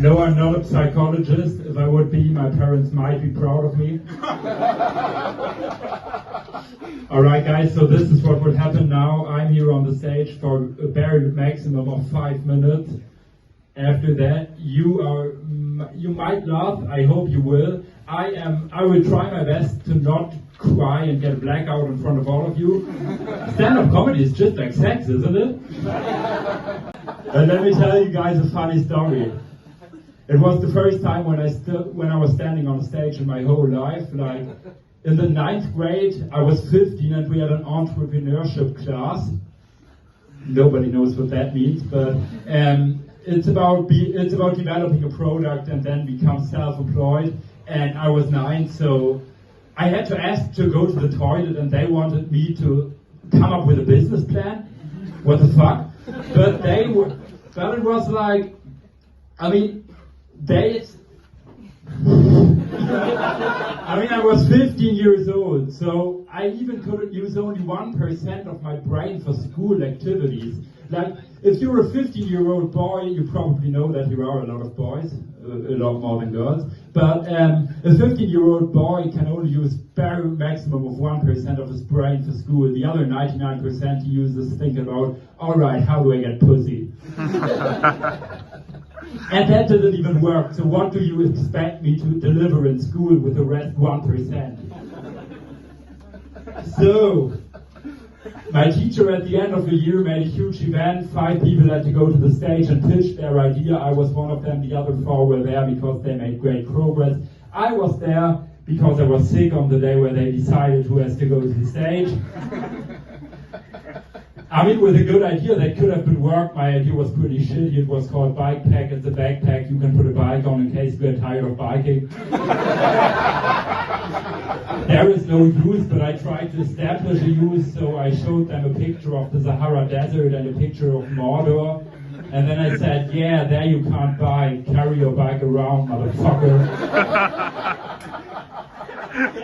No, I'm not a psychologist. If I would be, my parents might be proud of me. Alright guys, so this is what would happen now. I'm here on the stage for a bare maximum of 5 minutes. After that, you might laugh, I hope you will. I will try my best to not cry and get a blackout in front of all of you. Stand-up comedy is just like sex, isn't it? And let me tell you guys a funny story. It was the first time when I was standing on stage in my whole life. Like in the 9th grade, I was 15 and we had an entrepreneurship class. Nobody knows what that means, but it's about developing a product and then become self-employed. And I was 9, so I had to ask to go to the toilet, and they wanted me to come up with a business plan. What the fuck? But it was like, I was 15 years old, so I even couldn't use only 1% of my brain for school activities. Like, if you're a 15-year-old boy, you probably know that there are a lot of boys, a lot more than girls, but a 15-year-old boy can only use bare maximum of 1% of his brain for school. The other 99% he uses thinking about, alright, how do I get pussy? And that didn't even work, so what do you expect me to deliver in school with the rest 1%? So, my teacher at the end of the year made a huge event. 5 people had to go to the stage and pitch their idea. I was one of them, the other 4 were there because they made great progress. I was there because I was sick on the day where they decided who has to go to the stage. I mean, with a good idea that could have been worked. My idea was pretty shitty. It was called Bike Pack. It's a backpack you can put a bike on in case you get tired of biking. There is no use, but I tried to establish a use, so I showed them a picture of the Sahara Desert and a picture of Mordor. And then I said, yeah, there you can't bike. Carry your bike around, motherfucker.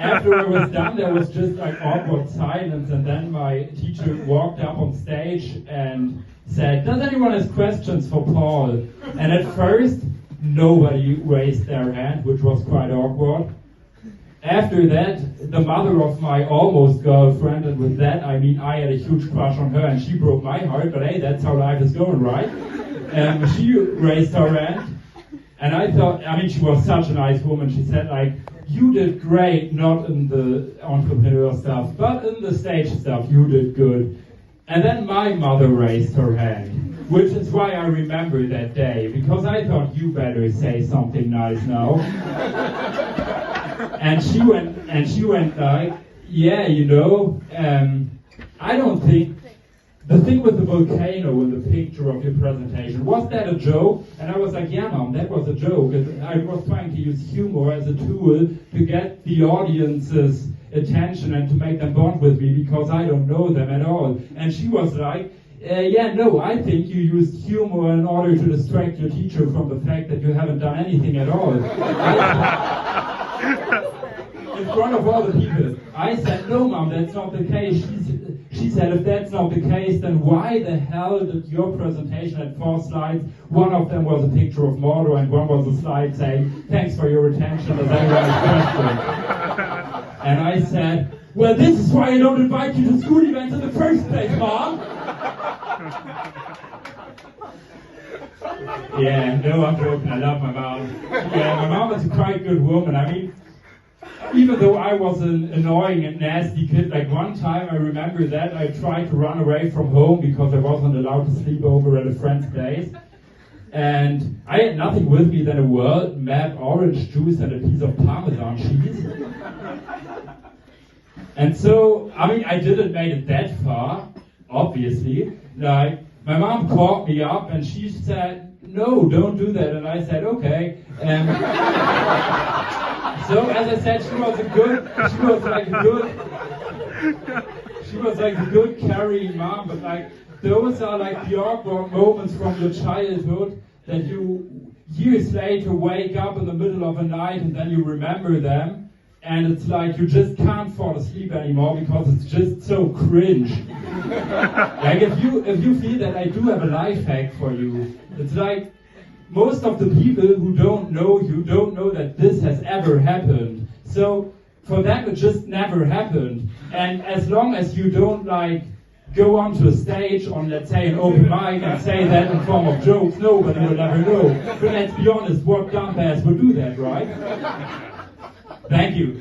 After I was done, there was just like awkward silence, and then my teacher walked up on stage and said, does anyone have questions for Paul? And at first, nobody raised their hand, which was quite awkward. After that, the mother of my almost girlfriend, and with that I mean I had a huge crush on her and she broke my heart, but hey, that's how life is going, right? She raised her hand, and I thought, I mean, she was such a nice woman. She said like, you did great, not in the entrepreneur stuff, but in the stage stuff, you did good. And then my mother raised her hand, which is why I remember that day, because I thought you better say something nice now. And she went like, yeah, you know, I don't think, the thing with the volcano in the picture of your presentation, was that a joke? And I was like, yeah, Mom, that was a joke. I was trying to use humor as a tool to get the audience's attention and to make them bond with me because I don't know them at all. And she was like, yeah, no, I think you used humor in order to distract your teacher from the fact that you haven't done anything at all. In front of all the people. I said, no, Mom, that's not the case. She said, if that's not the case, then why the hell did your presentation had 4 slides? One of them was a picture of Mordor and one was a slide saying, thanks for your attention, as everyone's question. And I said, well, this is why I don't invite you to school events in the first place, Mom. Yeah, no, I'm joking. I love my mom. Yeah, my mom is a quite good woman. I mean, even though I was an annoying and nasty kid, like one time I remember that I tried to run away from home because I wasn't allowed to sleep over at a friend's place. And I had nothing with me than a world map, orange juice, and a piece of Parmesan cheese. And so, I mean, I didn't make it that far, obviously. Like, my mom called me up and she said, no, don't do that. And I said, okay. So, as I said, she was like a good carrying mom, but like, those are like the awkward moments from your childhood that you years later wake up in the middle of a night and then you remember them. And it's like you just can't fall asleep anymore because it's just so cringe. Like if you feel that, I do have a life hack for you. It's like most of the people who don't know you don't know that this has ever happened. So for them it just never happened. And as long as you don't like go onto a stage on, let's say, an open mic and say that in form of jokes, nobody will ever know. But let's be honest, what dumbass would do that, right? Thank you.